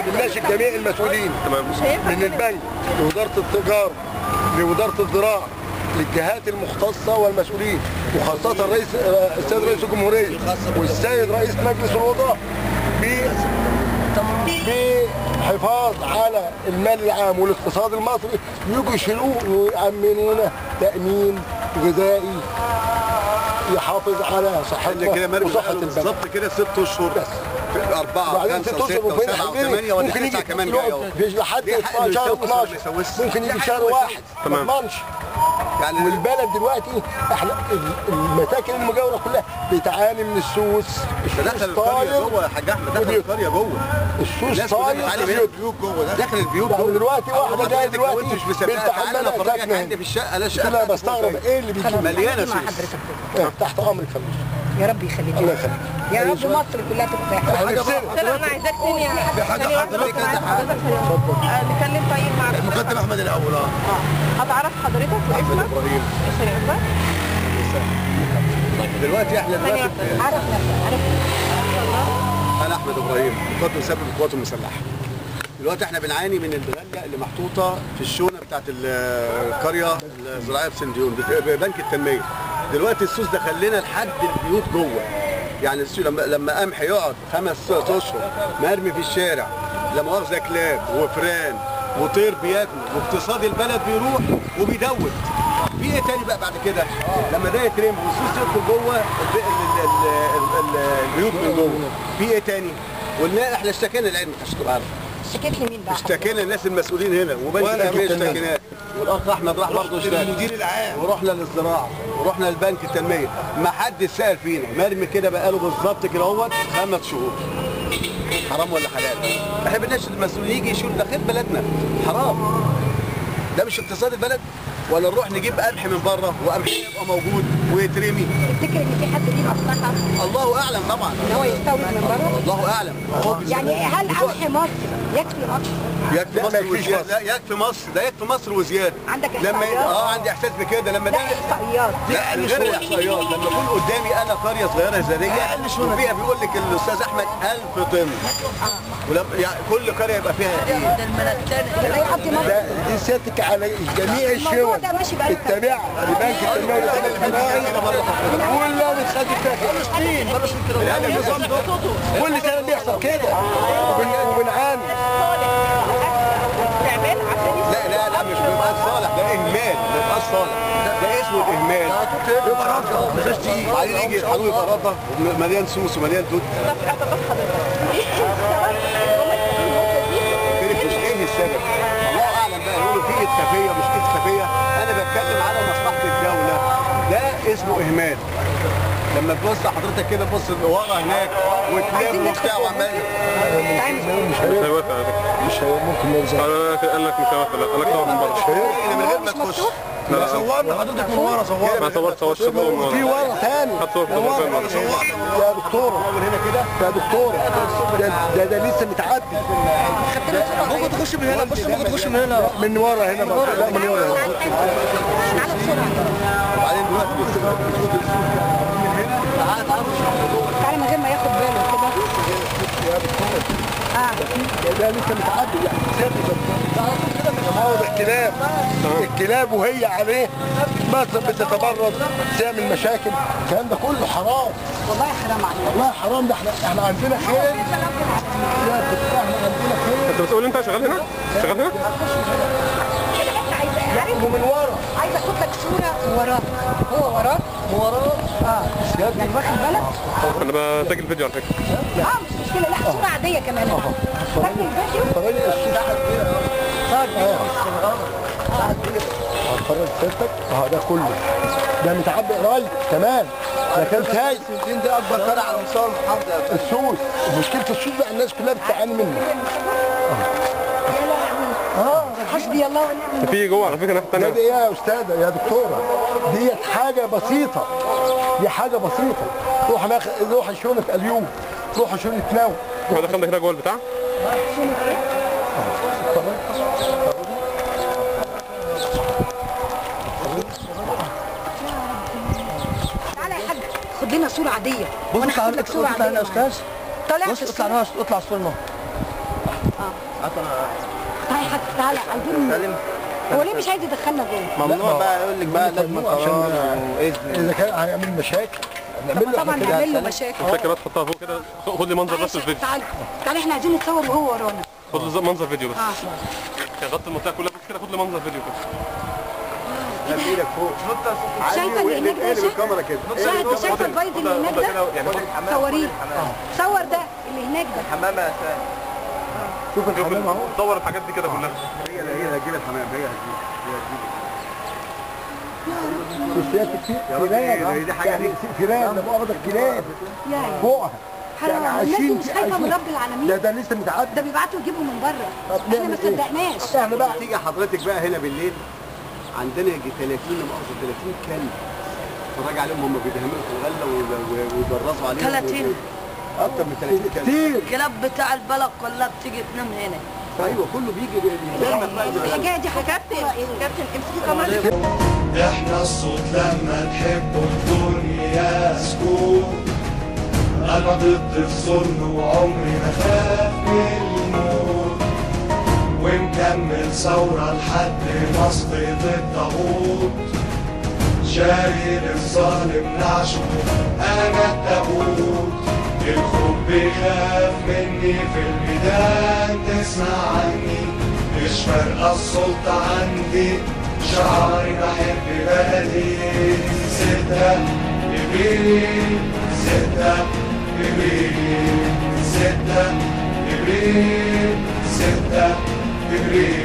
احنا بنناشد جميع المسؤولين من البنك لوزاره التجاره لوزاره الزراعه للجهات المختصه والمسؤولين وخاصه السيد رئيس الجمهوريه والسيد رئيس مجلس الوزراء بحفاظ على المال العام والاقتصاد المصري يجوا يشيلوه ويأمنونا تأمين غذائي يحافظ على صحتنا وصحة البلد. بالظبط كده 6 اشهر بس 4 و5 و6 و7 و8 و9 كمان جاي اهو لحد شهر 12 ممكن يجي شهر واحد ما تضمنش يعني. والبلد دلوقتي احنا المساكن المجاوره كلها بتعاني من السوس. دخل القريه جوه يا حاج احمد، دخل القريه جوه السوس طاير البيوت جوه، دخل البيوت جوه دلوقتي. واحده جايه دلوقتي بنت حلال فرجك عندي في الشقه لا شقه. انا بستغرب ايه اللي بيجي مليانه سوس. تحت امرك فلوس. يا رب يخليك. الله يخليك. يا رب مصر كلها تبقى انا عايزاك تاني في حاجه حضرتك نتكلم طيب مع المقدم احمد الاول. هتعرف حضرتك احمد اسمك؟ ابراهيم. دلوقتي احنا دلوقتي عارف انا احمد ابراهيم مقدم سابق القوات المسلحه. دلوقتي احنا بنعاني من الغله اللي محطوطه في الشونه بتاعت القريه الزراعيه في سنديون ببنك التنميه. دلوقتي السوس دخل لنا لحد البيوت جوه. يعني السوس لما قمح يقعد 5 اشهر مرمي في الشارع لا مؤاخذه كلاب وفران وطير بياكلوا واقتصاد البلد بيروح وبيدوت. في ايه تاني بقى بعد كده؟ لما ده يترمي والسوس يدخل جوه البيوت من جوه. في ايه تاني؟ قلنا احنا اشتكينا لعلمك عشان تبقى عارف. اشتكيت لمين بقى؟ اشتكينا الناس المسؤولين هنا وبنك التنميه اشتكيناه والاخ احمد راح برضه اشتكى المدير العام ورحنا للزراعه ورحنا للبنك التنميه. ما حد سال فينا مرمي كده بقاله بالظبط كده اهوت 5 شهور. حرام ولا حلال؟ احنا بنناشد المسؤولين يجي يشيلوا داخل بلدنا. حرام. ده مش اقتصاد البلد؟ ولا نروح نجيب قمح من بره وقمح يبقى موجود ويترمي؟ تفتكر ان في حد ليه مصلحه؟ الله اعلم طبعا. ان هو يستورد من بره؟ الله اعلم. يعني هل قمح مصر يكفي مصر؟ يكفي مصر وزياده. لا يكفي مصر، ده يكفي مصر وزياده. عندك احصائيات؟ عندي احساس بكده. لما لا احصائيات. لا غير الاحصائيات. لما يكون قدامي انا قريه صغيره زراعيه وفيها بيقول لك الاستاذ احمد 1000 طن. ولما يعني كل قريه يبقى فيها ايه؟ دي سيادتك على جميع الشون التابعه لبنك التنميه الاجتماعي كلها بتخدم فلسطين. كل سنه بيحصل كده وبنعاني. لا مش بيبقى صالح، ده اهمال. ما بيبقاش صالح، ده اسمه الاهمال. يبقى رده بعدين يجي يطحنوه يبقى رده مليان سوس ومليان توت. مش ايه السبب؟ الله اعلم بقى. يقولوا في اتفاقيه مش اتفاقيه. انا بتكلم على مصلحه الدوله. ده اسمه اهمال. لما تبص حضرتك كده تبص ورا هناك وتلم وبتاع وعمال مش هيوافق على فكره. مش ممكن ما يوافقش. قال لك مش هيوافق. لا قال لك طبعا من بره. من غير ما تخش. لا صورنا حضرتك من ورا. صورنا. ما صورت في ورا ثاني. يا دكتوره هنا كده. يا دكتوره ده لسه متعدي. ممكن تخش من هنا. ممكن تخش من هنا. من ورا هنا. لا من ورا هنا. تعالى بسرعه. وبعدين دلوقتي تعالى من غير ما ياخد باله كده. يا دكتوره ده لسه متعدي يعني. واضح كلاب. الكلاب وهي عليه مصر بتتبرد تعمل مشاكل. الكلام ده كله حرام. والله حرام عليك. والله حرام. ده احنا عندنا خير. يا احنا عندنا خير. انت بتقول انت شغال هنا؟ شغال هنا؟ ومن ورا عايزه اخد لك صوره وراك. هو وراك يعني واخد بالك؟ انا بسجل فيديو على فكره. مش مشكله. لا صوره عاديه كمان. سجل فيديو. قررت سيادتك ده كله ده متعبي قريب كمان. ده كان سايق. ده اكبر فرع على مستوى المحافظه. السوس. مشكله السوس بقى الناس كلها بتعاني منه. حسبي الله ونعم الوكيل. في جوه على فكره ناحيه ثانيه. دي ايه يا استاذه يا دكتوره؟ ديت حاجه بسيطه. دي حاجه بسيطه. روح شونه اليوم. روح شونه ناو. هو دخلنا هنا جوه البتاع. تعالى يا حاج خد لنا صوره عاديه. بص على صوره عاديه يا استاذ. طالع بص اطلع الصوره. تعالى عايزين هو ليه مش عايز يدخلنا جوه؟ ممنوع بقى يقول لك بقى لازم قرار واذن. اذا كان هيعمل مشاكل نعمل له طبعا إحنا كده. نعمل له مشاكل. فاكر تحطها فوق كده. خد لي منظر بس الفيديو. تعالى تعالى احنا عايزين نتصور وهو ورانا. خد لي منظر فيديو بس. غطي المنطقه كلها كده. خد لي منظر فيديو كده. لا بايدك فوق. شايفه اللي هناك ده؟ بالكاميرا كده. شايفه البيض اللي هناك ده؟ صوريه. صور ده اللي هناك ده. الحمامه يا سامي. شوف الحمام اهو. صور الحاجات دي كده كلها. هي هتجيب الحمام. هي هتجيب. السياسة كتير كلاب. دي حاجه دي كلاب لا مؤاخذة كلاب يعني فوقها. حرام الناس دي مش خايفه من رب العالمين. ده لسه متعدي. ده بيبعتوا يجيبوا من بره. احنا ما صدقناش. احنا بقى تيجي حضرتك بقى هنا بالليل عندنا يجي 30 مؤاخذة 30 كلب. اتفرج عليهم هم بيدهموا في الغله ويبرزوا عليهم. 30 اكتر من 30 كلب. كتير. الكلاب بتاع البلد كلها بتيجي تنام هنا. ايوه كله بيجي يدهمك بقى. الحكايه دي كابتن امسكي كمان. احنا الصوت لما تحبوا الدنيا سكوت. انا ضد الظلم وعمري ما خاف من الموت. ونكمل ثورة لحد نسقط الطاغوت. شايل الظالم نعشه انا التابوت. الخوف بيخاف مني في الميدان تسمع عني. مش فارقة السلطة عندي شعاري بحب بلدي. 6 إبريل 6 إبريل 6 إبريل 6 إبريل.